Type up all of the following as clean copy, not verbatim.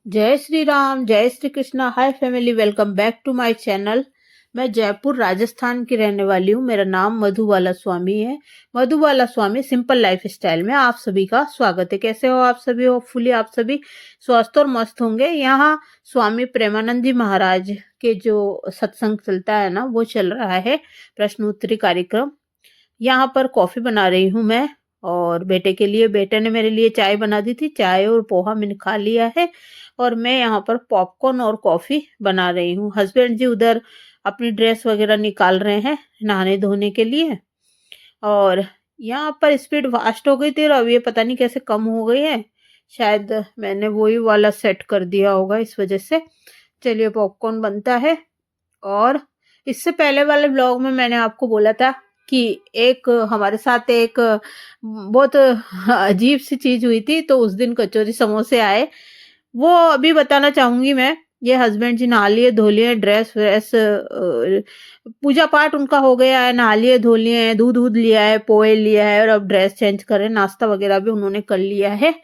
जय श्री राम, जय Shri Krishna. Hi family, welcome back to my channel. मैं जयपुर राजस्थान की रहने वाली हूँ। मेरा नाम मधुबाला स्वामी है। मधुबाला स्वामी सिंपल लाइफ स्टाइल में आप सभी का स्वागत है। कैसे हो आप सभी? होपफुली आप सभी स्वस्थ और मस्त होंगे। यहाँ स्वामी प्रेमानंद जी महाराज के जो सत्संग चलता है ना, वो चल रहा है, प्रश्नोत्तरी कार्यक्रम। यहाँ पर कॉफी बना रही हूँ मैं, और बेटे के लिए, बेटे ने मेरे लिए चाय बना दी थी। चाय और पोहा मैंने खा लिया है, और मैं यहाँ पर पॉपकॉर्न और कॉफी बना रही हूँ। हस्बैंड जी उधर अपनी ड्रेस वगैरह निकाल रहे हैं नहाने धोने के लिए। और यहाँ पर स्पीड फास्ट हो गई थी, और अब ये पता नहीं कैसे कम हो गई है। शायद मैंने वही वाला सेट कर दिया होगा, इस वजह से। चलिए, पॉपकॉर्न बनता है। और इससे पहले वाले ब्लॉग में मैंने आपको बोला था कि एक हमारे साथ एक बहुत अजीब सी चीज हुई थी, तो उस दिन कचौरी समोसे आए, वो अभी बताना चाहूंगी मैं। ये हस्बैंड जी नहा लिए धो लिए, ड्रेस व्रेस पूजा पाठ उनका हो गया है, नहा लिए धो लिए हैं, दूध दूध लिया है, पोए लिया है, और अब ड्रेस चेंज करें, नाश्ता वगैरह भी उन्होंने कर लिया है।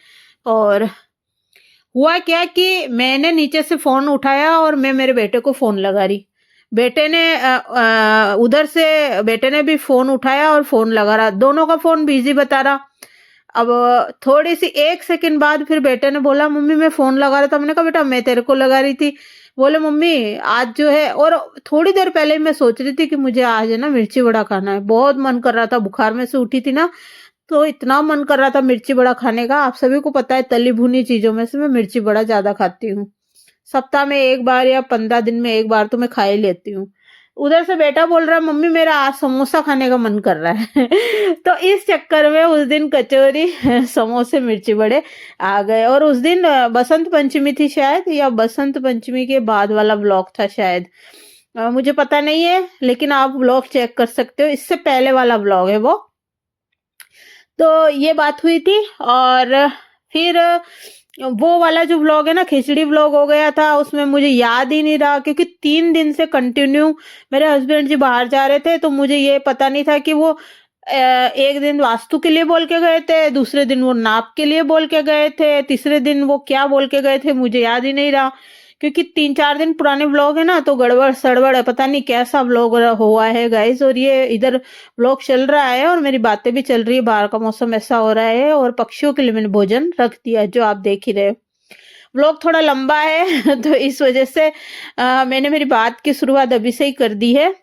और हुआ क्या कि मैंने नीचे से फोन उठाया और मैं मेरे बेटे को फोन लगा रही। बेटे ने उधर से बेटे ने भी फोन उठाया और फोन लगा रहा, दोनों का फोन बिजी बता रहा। अब थोड़ी सी 1 सेकंड बाद फिर बेटे ने बोला, मम्मी मैं फोन लगा रहा था। मैंने कहा बेटा मैं तेरे को लगा रही थी। बोले मम्मी आज जो है, और थोड़ी देर पहले मैं सोच रही थी कि मुझे आज है ना मिर्ची बड़ा खाना है, बहुत मन कर रहा था, बुखार में से उठी थी ना, तो इतना मन कर रहा था मिर्ची बड़ा खाने का। आप सभी को पता है तली भुनी चीजों में से मैं मिर्ची बड़ा ज्यादा खाती हूँ। सप्ताह में एक बार या 15 दिन में एक बार तो मैं खा ही लेती हूँ। उधर से बेटा बोल रहा है, मम्मी मेरा आज समोसा खाने का मन कर रहा है। तो इस चक्कर में उस दिन कचौरी समोसे मिर्ची बड़े आ गए। और उस दिन बसंत पंचमी थी शायद, या बसंत पंचमी के बाद वाला ब्लॉग था शायद, मुझे पता नहीं है, लेकिन आप ब्लॉग चेक कर सकते हो, इससे पहले वाला ब्लॉग है वो। तो ये बात हुई थी। और फिर वो वाला जो व्लॉग है ना, खिचड़ी व्लॉग हो गया था, उसमें मुझे याद ही नहीं रहा, क्योंकि 3 दिन से कंटिन्यू मेरे हस्बैंड जी बाहर जा रहे थे, तो मुझे ये पता नहीं था कि वो एक दिन वास्तु के लिए बोल के गए थे, दूसरे दिन वो नाप के लिए बोल के गए थे, तीसरे दिन वो क्या बोल के गए थे मुझे याद ही नहीं रहा। क्योंकि 3-4 दिन पुराने व्लॉग है ना, तो गड़बड़ सड़बड़ है, पता नहीं कैसा व्लॉग हुआ है गाइस। और ये इधर व्लॉग चल रहा है और मेरी बातें भी चल रही है, बाहर का मौसम ऐसा हो रहा है, और पक्षियों के लिए मैंने भोजन रख दिया है, जो आप देख ही रहे हो। व्लॉग थोड़ा लंबा है तो इस वजह से मैंने मेरी बात की शुरुआत अभी से ही कर दी है।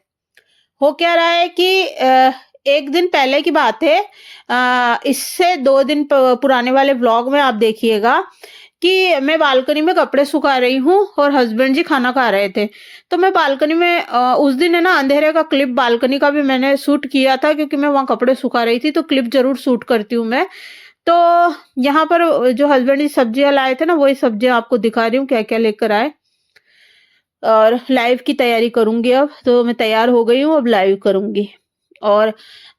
हो क्या रहा है कि एक दिन पहले की बात है, इससे 2 दिन पुराने वाले व्लॉग में आप देखिएगा कि मैं बालकनी में कपड़े सुखा रही हूँ और हस्बैंड जी खाना खा रहे थे। तो मैं बालकनी में उस दिन है ना, अंधेरे का क्लिप बालकनी का भी मैंने शूट किया था, क्योंकि मैं वहां कपड़े सुखा रही थी, तो क्लिप जरूर शूट करती हूँ मैं। तो यहाँ पर जो हस्बैंड जी सब्जियां लाए थे ना, वही सब्जियां आपको दिखा रही हूँ क्या क्या लेकर आए। और लाइव की तैयारी करूंगी अब, तो मैं तैयार हो गई हूँ, अब लाइव करूंगी। और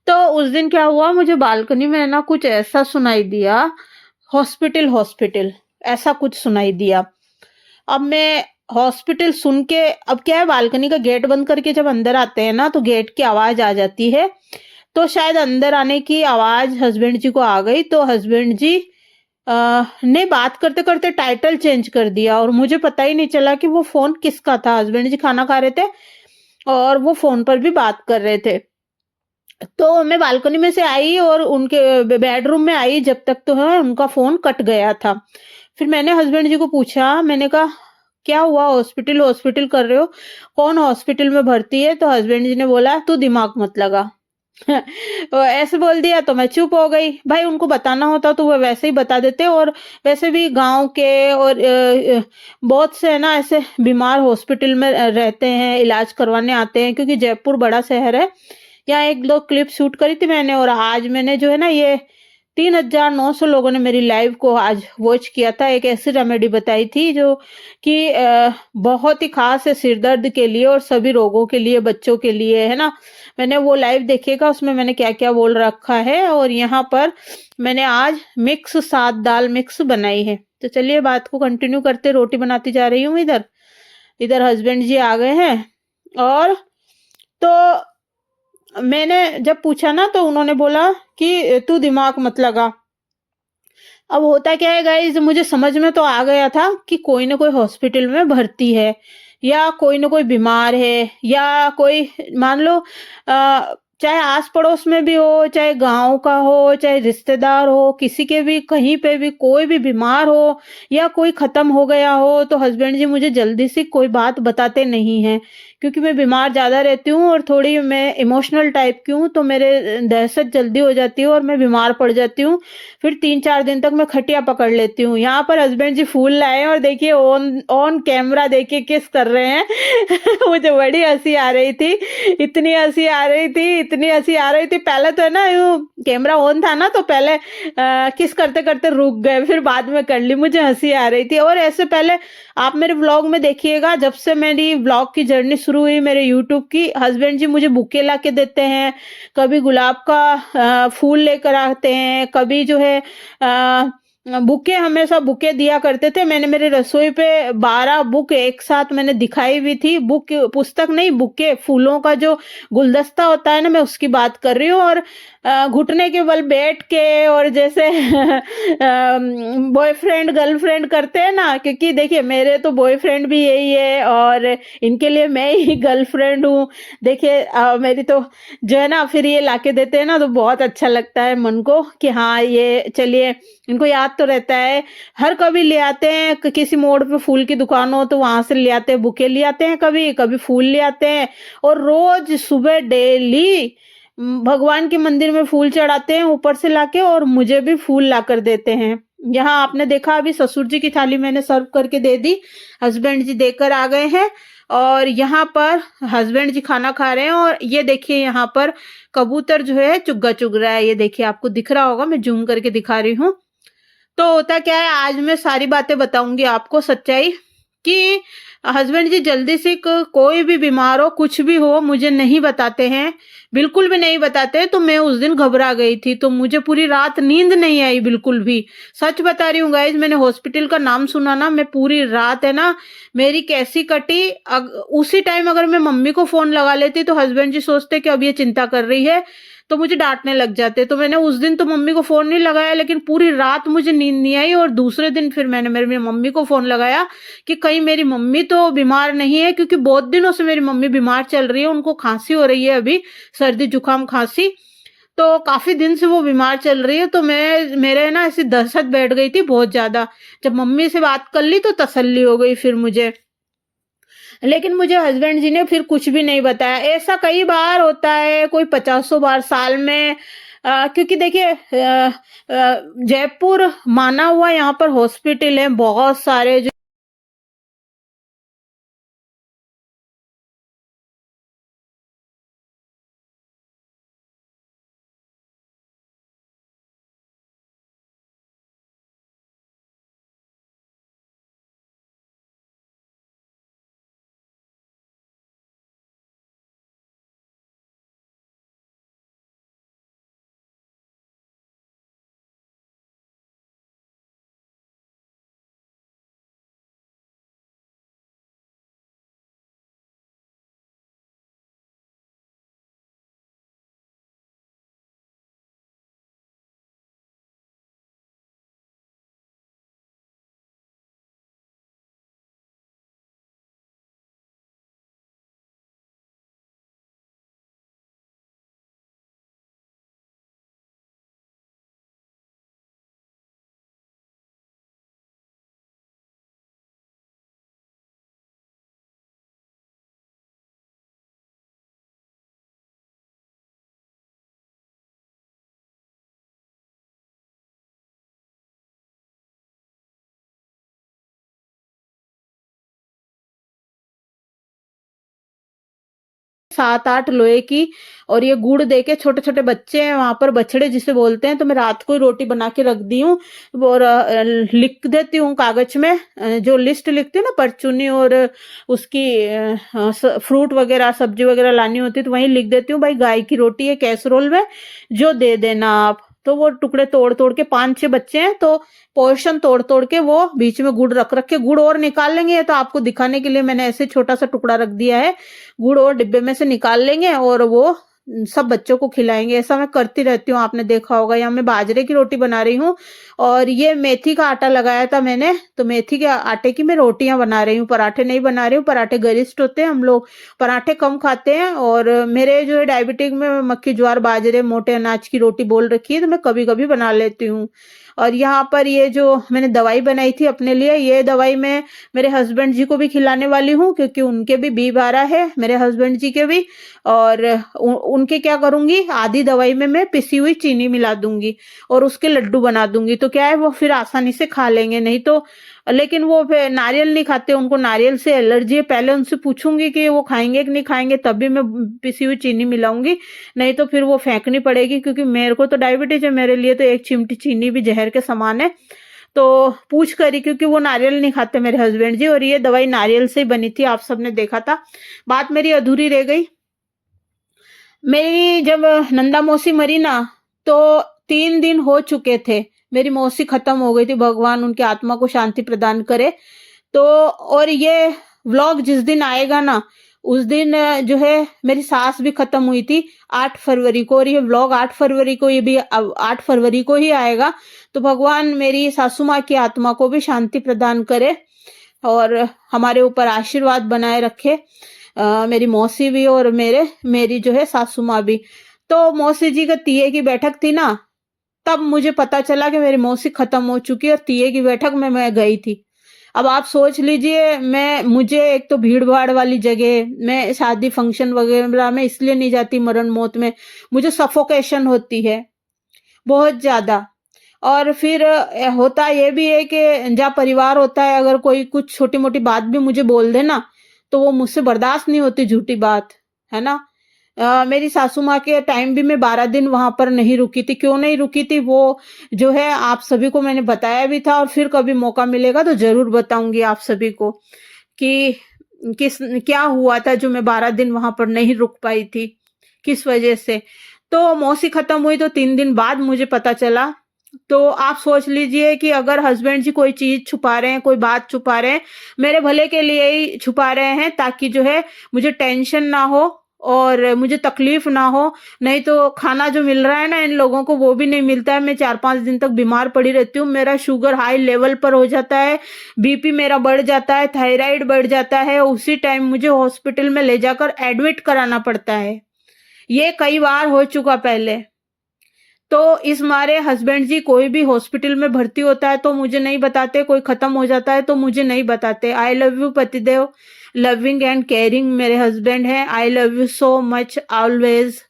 तो उस दिन क्या हुआ, मुझे बालकनी में ना कुछ ऐसा सुनाई दिया, हॉस्पिटल हॉस्पिटल ऐसा कुछ सुनाई दिया। अब मैं हॉस्पिटल सुन के, अब क्या है, बालकनी का गेट बंद करके जब अंदर आते हैं ना, तो गेट की आवाज आ जाती है। तो शायद अंदर आने की आवाज हस्बैंड जी को आ गई, तो हस्बैंड जी ने बात करते करते टाइटल चेंज कर दिया, और मुझे पता ही नहीं चला कि वो फोन किसका था। हस्बैंड जी खाना खा रहे थे और वो फोन पर भी बात कर रहे थे। तो मैं बालकनी में से आई और उनके बेडरूम में आई, जब तक तो है उनका फोन कट गया था। फिर मैंने हस्बैंड जी को पूछा, मैंने कहा क्या हुआ, हॉस्पिटल हॉस्पिटल कर रहे हो, कौन हॉस्पिटल में भर्ती है? तो हस्बैंड जी ने बोला तू दिमाग मत लगा। तो ऐसे बोल दिया, तो मैं चुप हो गई। भाई उनको बताना होता तो वो वैसे ही बता देते। और वैसे भी गांव के और बहुत से है ना ऐसे बीमार हॉस्पिटल में रहते हैं, इलाज करवाने आते हैं, क्योंकि जयपुर बड़ा शहर है। यहाँ एक दो क्लिप शूट करी थी मैंने, और आज मैंने जो है ना, ये 3,900 लोगों ने मेरी लाइव को आज वॉच किया था। एक ऐसी रेमेडी बताई थी जो कि बहुत ही खास है सिर दर्द के लिए और सभी रोगों के लिए, बच्चों के लिए, है ना। मैंने वो लाइव देखिएगा, उसमें मैंने क्या क्या बोल रखा है। और यहाँ पर मैंने आज मिक्स 7 दाल मिक्स बनाई है। तो चलिए बात को कंटिन्यू करते, रोटी बनाती जा रही हूँ। इधर इधर हस्बैंड जी आ गए हैं। और तो मैंने जब पूछा ना, तो उन्होंने बोला कि तू दिमाग मत लगा। अब होता क्या है गाइस, मुझे समझ में तो आ गया था कि कोई ना कोई हॉस्पिटल में भर्ती है, या कोई ना कोई बीमार है, या कोई मान लो चाहे आस पड़ोस में भी हो, चाहे गांव का हो, चाहे रिश्तेदार हो, किसी के भी कहीं पे भी कोई भी बीमार हो या कोई खत्म हो गया हो, तो हस्बैंड जी मुझे जल्दी से कोई बात बताते नहीं हैं, क्योंकि मैं बीमार ज़्यादा रहती हूँ और थोड़ी मैं इमोशनल टाइप की हूँ, तो मेरे दहशत जल्दी हो जाती है और मैं बीमार पड़ जाती हूँ। फिर 3-4 दिन तक मैं खटिया पकड़ लेती हूँ। यहाँ पर हस्बैंड जी फूल लाए हैं और देखिए ऑन ऑन कैमरा देखिए किस कर रहे हैं। मुझे बड़ी हँसी आ रही थी, इतनी हँसी आ रही थी, इतनी हँसी आ रही थी। पहले तो है ना यूँ कैमरा ऑन था ना, तो पहले किस करते-करते रुक गए, फिर बाद में कर ली, मुझे हँसी आ रही थी। और ऐसे पहले आप मेरे व्लॉग में देखिएगा, जब से मेरी व्लॉग की जर्नी शुरू हुई मेरे यूट्यूब की, हस्बैंड जी मुझे बुके ला के देते हैं, कभी गुलाब का फूल लेकर आते हैं, कभी जो है बुके, हमेशा बुके दिया करते थे। मैंने मेरे रसोई पे 12 बुक एक साथ मैंने दिखाई भी थी। बुक पुस्तक नहीं, बुके, फूलों का जो गुलदस्ता होता है ना, मैं उसकी बात कर रही हूँ। और घुटने के बल बैठ के, और जैसे बॉयफ्रेंड गर्लफ्रेंड करते हैं ना, क्योंकि देखिए मेरे तो बॉयफ्रेंड भी यही है और इनके लिए मैं ही गर्लफ्रेंड हूँ। देखिए मेरी तो जो है ना, फिर ये लाके देते हैं ना, तो बहुत अच्छा लगता है मन को कि हाँ ये चलिए, इनको याद तो रहता है। हर कभी ले आते हैं, किसी मोड़ पे फूल की दुकान हो तो वहां से ले आते हैं, बुके ले आते हैं, कभी कभी फूल ले आते हैं। और रोज सुबह डेली भगवान के मंदिर में फूल चढ़ाते हैं ऊपर से लाके, और मुझे भी फूल लाकर देते हैं। यहाँ आपने देखा, अभी ससुर जी की थाली मैंने सर्व करके दे दी, हस्बैंड जी देकर आ गए हैं, और यहाँ पर हस्बैंड जी खाना खा रहे हैं। और ये देखिए यहाँ पर कबूतर जो है चुग्गा चुग रहा है, ये देखिए आपको दिख रहा होगा, मैं जूम करके दिखा रही हूँ। तो होता क्या है, आज मैं सारी बातें बताऊंगी आपको, सच्चाई, कि हस्बैंड जी जल्दी से कोई भी बीमार हो, कुछ भी हो, मुझे नहीं बताते हैं, बिल्कुल भी नहीं बताते। तो मैं उस दिन घबरा गई थी, तो मुझे पूरी रात नींद नहीं आई बिल्कुल भी। सच बता रही हूँ गाइज, मैंने हॉस्पिटल का नाम सुना ना, मैं पूरी रात है ना मेरी कैसी कटी। उसी टाइम अगर मैं मम्मी को फोन लगा लेती तो हस्बैंड जी सोचते कि अब ये चिंता कर रही है, तो मुझे डांटने लग जाते। तो मैंने उस दिन तो मम्मी को फोन नहीं लगाया, लेकिन पूरी रात मुझे नींद नहीं आई। और दूसरे दिन फिर मैंने मेरी मम्मी को फोन लगाया कि कहीं मेरी मम्मी तो बीमार नहीं है, क्योंकि बहुत दिनों से मेरी मम्मी बीमार चल रही है, उनको खांसी हो रही है अभी, सर्दी जुकाम खांसी, तो काफी दिन से वो बीमार चल रही है। तो मेरे ना ऐसी दहशत बैठ गई थी बहुत ज्यादा। जब मम्मी से बात कर ली तो तसल्ली हो गई फिर मुझे। लेकिन मुझे हस्बैंड जी ने फिर कुछ भी नहीं बताया। ऐसा कई बार होता है, कोई 50 बार साल में। क्योंकि देखिए जयपुर माना हुआ यहाँ पर हॉस्पिटल है बहुत सारे, जो 7-8 लोहे की, और ये गुड़ देके, छोटे छोटे बच्चे हैं वहां पर, बछड़े जिसे बोलते हैं, तो मैं रात को ही रोटी बना के रख दी हूँ। और लिख देती हूँ कागज में, जो लिस्ट लिखती हूँ ना, परचूनी और उसकी फ्रूट वगैरह सब्जी वगैरह लानी होती है, तो वहीं लिख देती हूँ, भाई गाय की रोटी है कैसरोल में, जो दे देना आप। तो वो टुकड़े तोड़ तोड़ के, 5-6 बच्चे हैं तो पोर्शन तोड़ तोड़ के वो बीच में गुड़ रख रख के, गुड़ और निकाल लेंगे, तो आपको दिखाने के लिए मैंने ऐसे छोटा सा टुकड़ा रख दिया है। गुड़ और डिब्बे में से निकाल लेंगे और वो सब बच्चों को खिलाएंगे, ऐसा मैं करती रहती हूँ, आपने देखा होगा। यहाँ मैं बाजरे की रोटी बना रही हूँ और ये मेथी का आटा लगाया था मैंने, तो मेथी के आटे की मैं रोटियां बना रही हूँ, पराठे नहीं बना रही हूँ। पराठे गरिष्ठ होते हैं, हम लोग पराठे कम खाते हैं। और मेरे जो है डायबिटिक में मक्की ज्वार बाजरे मोटे अनाज की रोटी बोल रखी है, तो मैं कभी कभी बना लेती हूँ। और यहाँ पर ये जो मैंने दवाई बनाई थी अपने लिए, ये दवाई मैं मेरे हस्बैंड जी को भी खिलाने वाली हूँ, क्योंकि उनके भी B12 है, मेरे हस्बैंड जी के भी। और उनके क्या करूंगी, आधी दवाई में मैं पिसी हुई चीनी मिला दूंगी और उसके लड्डू बना दूंगी, तो क्या है वो फिर आसानी से खा लेंगे। नहीं तो लेकिन वो फिर नारियल नहीं खाते, उनको नारियल से एलर्जी है। पहले उनसे पूछूंगी कि वो खाएंगे कि नहीं खाएंगे, तभी मैं पिसी हुई चीनी मिलाऊंगी, नहीं तो फिर वो फेंकनी पड़ेगी, क्योंकि मेरे को तो डायबिटीज है, मेरे लिए तो एक चिमटी चीनी भी जहर के समान है। तो पूछ करी, क्योंकि वो नारियल नहीं खाते मेरे हस्बैंड जी, और ये दवाई नारियल से बनी थी, आप सबने देखा था। बात मेरी अधूरी रह गई। मेरी जब नंदा मौसी मरी ना, तो 3 दिन हो चुके थे, मेरी मौसी खत्म हो गई थी, भगवान उनकी आत्मा को शांति प्रदान करे। तो और ये व्लॉग जिस दिन आएगा ना, उस दिन जो है मेरी सास भी खत्म हुई थी 8 फरवरी को, और ये व्लॉग 8 फरवरी को, ये भी 8 फरवरी को ही आएगा। तो भगवान मेरी सासू माँ की आत्मा को भी शांति प्रदान करे और हमारे ऊपर आशीर्वाद बनाए रखे, मेरी मौसी भी और मेरी जो है सासू माँ भी। तो मौसी जी का तीये की बैठक थी ना, तब मुझे पता चला कि मेरी मौसी खत्म हो चुकी है, और तीये की बैठक में मैं गई थी। अब आप सोच लीजिए, मुझे एक तो भीड़ भाड़ वाली जगह, मैं शादी फंक्शन वगैरह में इसलिए नहीं जाती मरण मौत में, मुझे सफोकेशन होती है बहुत ज्यादा। और फिर होता ये भी है कि जहाँ परिवार होता है, अगर कोई कुछ छोटी मोटी बात भी मुझे बोल दे ना, तो वो मुझसे बर्दाश्त नहीं होती, झूठी बात है ना। मेरी सासू माँ के टाइम भी मैं 12 दिन वहां पर नहीं रुकी थी। क्यों नहीं रुकी थी वो जो है आप सभी को मैंने बताया भी था, और फिर कभी मौका मिलेगा तो जरूर बताऊंगी आप सभी को कि किस क्या हुआ था जो मैं 12 दिन वहां पर नहीं रुक पाई थी, किस वजह से। तो मौसी खत्म हुई तो 3 दिन बाद मुझे पता चला। तो आप सोच लीजिए कि अगर हस्बैंड जी कोई चीज छुपा रहे हैं, कोई बात छुपा रहे हैं, मेरे भले के लिए ही छुपा रहे हैं, ताकि जो है मुझे टेंशन ना हो और मुझे तकलीफ ना हो। नहीं तो खाना जो मिल रहा है ना इन लोगों को, वो भी नहीं मिलता है। मैं 4-5 दिन तक बीमार पड़ी रहती हूँ, मेरा शुगर हाई लेवल पर हो जाता है, BP मेरा बढ़ जाता है, थायराइड बढ़ जाता है, उसी टाइम मुझे हॉस्पिटल में ले जाकर एडमिट कराना पड़ता है। ये कई बार हो चुका पहले। तो इस मारे हस्बैंड जी कोई भी हॉस्पिटल में भर्ती होता है तो मुझे नहीं बताते, कोई खत्म हो जाता है तो मुझे नहीं बताते। आई लव यू पतिदेव, लविंग एंड केयरिंग मेरे हस्बैंड हैं। I love you so much always.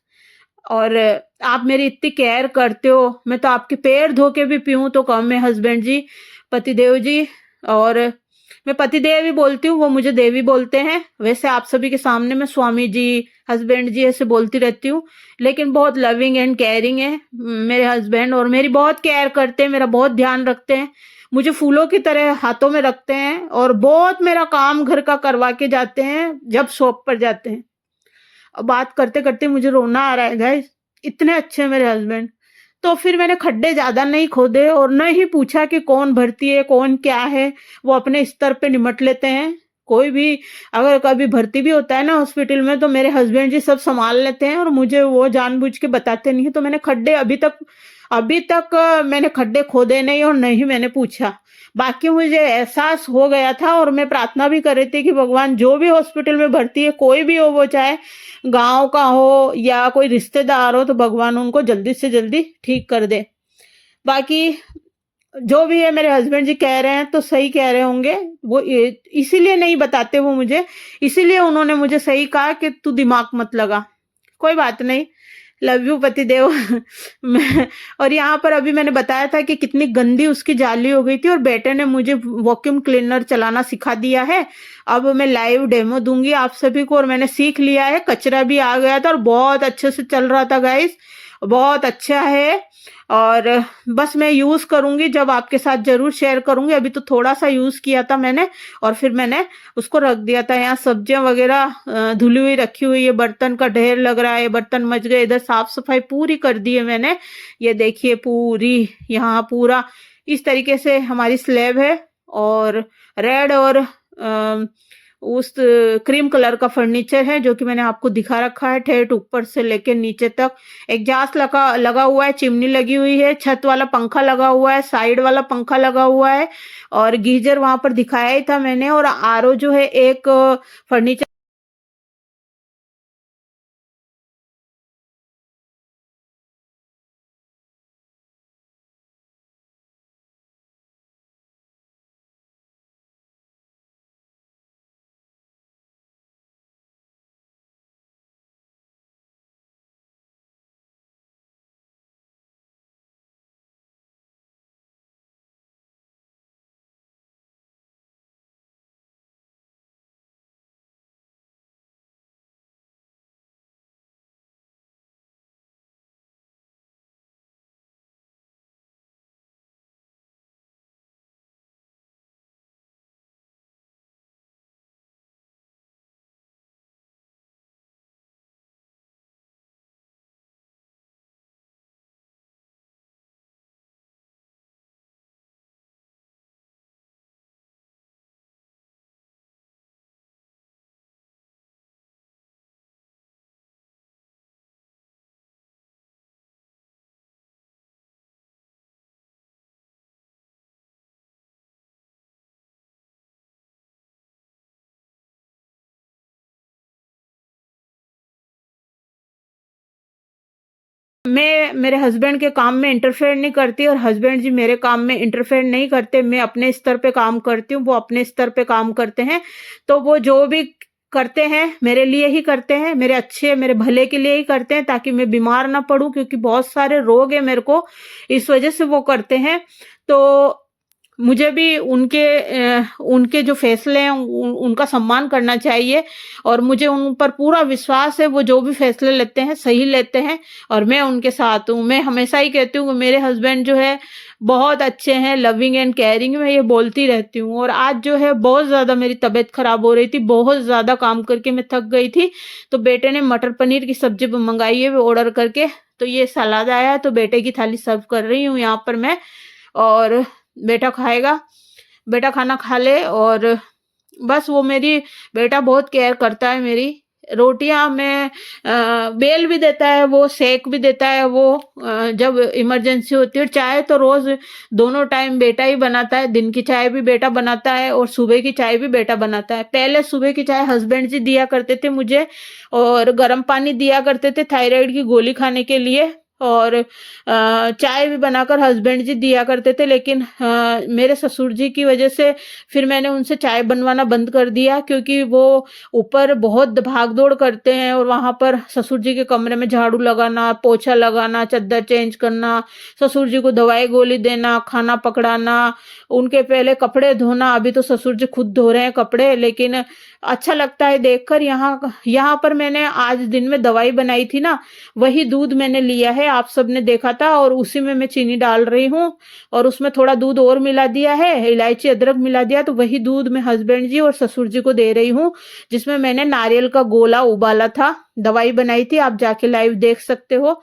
और आप मेरी इतनी केयर करते हो, मैं तो आपके पैर धो के भी पीऊं तो कम है हस्बैंड जी, पतिदेव जी। और मैं पतिदेव ही बोलती हूँ, वो मुझे देवी बोलते हैं। वैसे आप सभी के सामने मैं स्वामी जी, हस्बैंड जी ऐसे बोलती रहती हूँ, लेकिन बहुत लविंग एंड केयरिंग है मेरे हस्बैंड, और मेरी बहुत केयर करते हैं, मेरा बहुत ध्यान रखते हैं, मुझे फूलों की तरह हाथों में रखते हैं, और बहुत मेरा काम घर का करवा के जाते हैं जब शॉप पर जाते हैं। अब बात करते करते मुझे रोना आ रहा है गाइस, इतने अच्छे हैं मेरे हस्बैंड। तो फिर मैंने खड्डे ज्यादा नहीं खोदे और न ही पूछा कि कौन भर्ती है कौन क्या है, वो अपने स्तर पे निमट लेते हैं। कोई भी अगर कभी भर्ती भी होता है ना हॉस्पिटल में, तो मेरे हस्बैंड जी सब संभाल लेते हैं और मुझे वो जानबूझ के बताते नहीं है। तो मैंने खड्डे अभी तक मैंने खड्डे खोदे नहीं और नहीं मैंने पूछा। बाकी मुझे एहसास हो गया था, और मैं प्रार्थना भी कर रही थी कि भगवान जो भी हॉस्पिटल में भर्ती है, कोई भी हो, वो चाहे गांव का हो या कोई रिश्तेदार हो, तो भगवान उनको जल्दी से जल्दी ठीक कर दे। बाकी जो भी है मेरे हस्बैंड जी कह रहे हैं तो सही कह रहे होंगे, वो इसीलिए नहीं बताते वो मुझे, इसीलिए उन्होंने मुझे सही कहा कि तू दिमाग मत लगा। कोई बात नहीं, लव यू पतिदेव। मैं और यहाँ पर अभी मैंने बताया था कि कितनी गंदी उसकी जाली हो गई थी, और बेटे ने मुझे वैक्यूम क्लीनर चलाना सिखा दिया है। अब मैं लाइव डेमो दूंगी आप सभी को, और मैंने सीख लिया है, कचरा भी आ गया था और बहुत अच्छे से चल रहा था गाइस, बहुत अच्छा है। और बस मैं यूज करूंगी जब आपके साथ जरूर शेयर करूंगी। अभी तो थोड़ा सा यूज किया था मैंने, और फिर मैंने उसको रख दिया था। यहाँ सब्जियां वगैरह धुली हुई रखी हुई है, बर्तन का ढेर लग रहा है, बर्तन मच गए, इधर साफ सफाई पूरी कर दी है मैंने। ये देखिए पूरी यहाँ पूरा इस तरीके से हमारी स्लैब है, और रेड और उस क्रीम कलर का फर्नीचर है जो कि मैंने आपको दिखा रखा है, ठेठ ऊपर से लेके नीचे तक। एग्जॉस्ट लगा लगा हुआ है, चिमनी लगी हुई है, छत वाला पंखा लगा हुआ है, साइड वाला पंखा लगा हुआ है और गीजर वहां पर दिखाया ही था मैंने। और आरओ जो है एक फर्नीचर मैं मेरे हस्बैंड के काम में इंटरफेयर नहीं करती और हस्बैंड जी मेरे काम में इंटरफेयर नहीं करते। मैं अपने स्तर पे काम करती हूँ, वो अपने स्तर पे काम करते हैं। तो वो जो भी करते हैं मेरे लिए ही करते हैं, मेरे अच्छे मेरे भले के लिए ही करते हैं, ताकि मैं बीमार ना पड़ूं, क्योंकि बहुत सारे रोग है मेरे को, इस वजह से वो करते हैं। तो मुझे भी उनके जो फैसले हैं उनका सम्मान करना चाहिए और मुझे उन पर पूरा विश्वास है। वो जो भी फैसले लेते हैं सही लेते हैं और मैं उनके साथ हूँ। मैं हमेशा ही कहती हूँ कि मेरे हस्बैंड जो है बहुत अच्छे हैं, लविंग एंड केयरिंग। मैं ये बोलती रहती हूँ। और आज जो है बहुत ज़्यादा मेरी तबीयत खराब हो रही थी, बहुत ज़्यादा काम करके मैं थक गई थी। तो बेटे ने मटर पनीर की सब्जी मंगाई है ऑर्डर करके, तो ये सलाद आया है, तो बेटे की थाली सर्व कर रही हूँ यहाँ पर मैं। और बेटा खाएगा, बेटा खाना खा ले। और बस वो मेरी बेटा बहुत केयर करता है मेरी। रोटियां मैं बेल भी देता है, वो सेक भी देता है वो जब इमरजेंसी होती है। चाय तो रोज दोनों टाइम बेटा ही बनाता है, दिन की चाय भी बेटा बनाता है और सुबह की चाय भी बेटा बनाता है। पहले सुबह की चाय हस्बैंड जी दिया करते थे मुझे और गर्म पानी दिया करते थे थायराइड की गोली खाने के लिए। और चाय भी बनाकर हस्बैंड जी दिया करते थे, लेकिन मेरे ससुर जी की वजह से फिर मैंने उनसे चाय बनवाना बंद कर दिया, क्योंकि वो ऊपर बहुत भाग दौड़ करते हैं और वहां पर ससुर जी के कमरे में झाड़ू लगाना, पोछा लगाना, चद्दर चेंज करना, ससुर जी को दवाई गोली देना, खाना पकड़ाना, उनके पहले कपड़े धोना। अभी तो ससुर जी खुद धो रहे हैं कपड़े, लेकिन अच्छा लगता है देखकर। यहाँ यहाँ पर मैंने आज दिन में दवाई बनाई थी ना, वही दूध मैंने लिया है, आप सबने देखा था, और उसी में मैं चीनी डाल रही हूँ और उसमें थोड़ा दूध और मिला दिया है, इलायची अदरक मिला दिया। तो वही दूध मैं हस्बैंड जी और ससुर जी को दे रही हूँ, जिसमें मैंने नारियल का गोला उबाला था, दवाई बनाई थी, आप जाके लाइव देख सकते हो।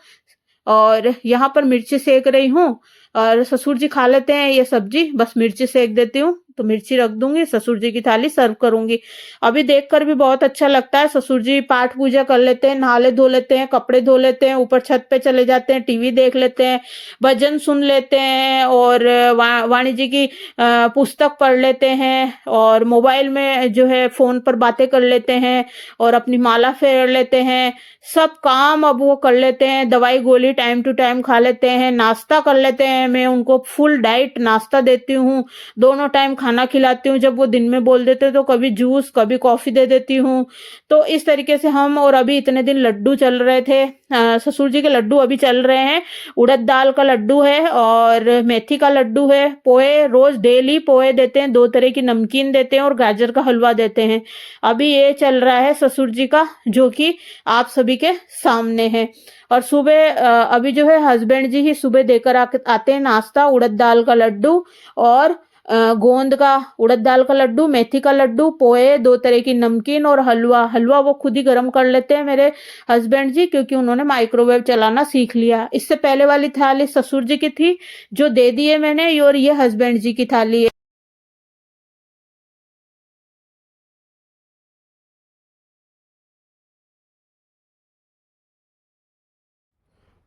और यहाँ पर मिर्ची सेक रही हूँ और ससुर जी खा लेते हैं ये सब्जी, बस मिर्ची सेक देती हूँ तो मिर्ची रख दूंगी, ससुर जी की थाली सर्व करूंगी। अभी देखकर भी बहुत अच्छा लगता है। ससुर जी पाठ पूजा कर लेते हैं, नहाले धो लेते हैं, कपड़े धो लेते हैं, ऊपर छत पे चले जाते हैं, टीवी देख लेते हैं, भजन सुन लेते हैं और वाणी जी की पुस्तक पढ़ लेते हैं और मोबाइल में जो है फोन पर बातें कर लेते हैं और अपनी माला फेर लेते हैं। सब काम अब वो कर लेते हैं, दवाई गोली टाइम टू टाइम खा लेते हैं, नाश्ता कर लेते हैं। मैं उनको फुल डाइट नाश्ता देती हूँ, दोनों टाइम खाना खिलाती हूँ। जब वो दिन में बोल देते तो कभी जूस कभी कॉफी दे देती हूँ। तो इस तरीके से हम, और अभी इतने दिन लड्डू चल रहे थे, ससुर जी के लड्डू अभी चल रहे हैं। उड़द दाल का लड्डू है और मेथी का लड्डू है। पोहे रोज डेली पोहे देते हैं, 2 तरह की नमकीन देते हैं और गाजर का हलवा देते हैं। अभी ये चल रहा है ससुर जी का, जो कि आप सभी के सामने है। और सुबह अभी जो है हस्बैंड जी ही सुबह देकर आते हैं नाश्ता, उड़द दाल का लड्डू और गोंद का उड़द दाल का लड्डू, मेथी का लड्डू, पोहे, 2 तरह की नमकीन और हलवा। हलवा वो खुद ही गर्म कर लेते हैं मेरे हस्बैंड जी, क्योंकि उन्होंने माइक्रोवेव चलाना सीख लिया। इससे पहले वाली थाली ससुर जी की थी जो दे दी है मैंने, और ये हस्बैंड जी की थाली है।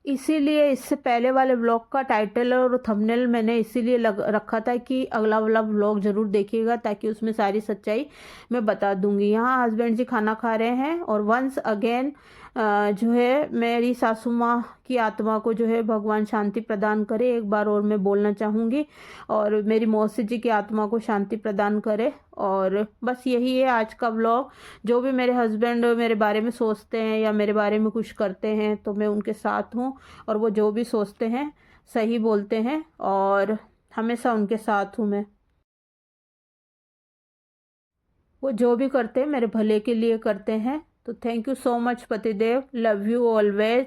इसीलिए इससे पहले वाले व्लॉग का टाइटल और थंबनेल मैंने इसीलिए रखा था कि अगला वाला व्लॉग ज़रूर देखिएगा, ताकि उसमें सारी सच्चाई मैं बता दूंगी। यहाँ हस्बैंड जी खाना खा रहे हैं और वंस अगेन जो है मेरी सासू माँ की आत्मा को जो है भगवान शांति प्रदान करे, एक बार और मैं बोलना चाहूँगी, और मेरी मौसी जी की आत्मा को शांति प्रदान करे। और बस यही है आज का व्लॉग। जो भी मेरे हस्बैंड मेरे बारे में सोचते हैं या मेरे बारे में कुछ करते हैं तो मैं उनके साथ हूँ, और वो जो भी सोचते हैं सही बोलते हैं, और हमेशा उनके साथ हूँ मैं। वो जो भी करते हैं मेरे भले के लिए करते हैं। तो थैंक यू सो मच पतिदेव, लव यू ऑलवेज।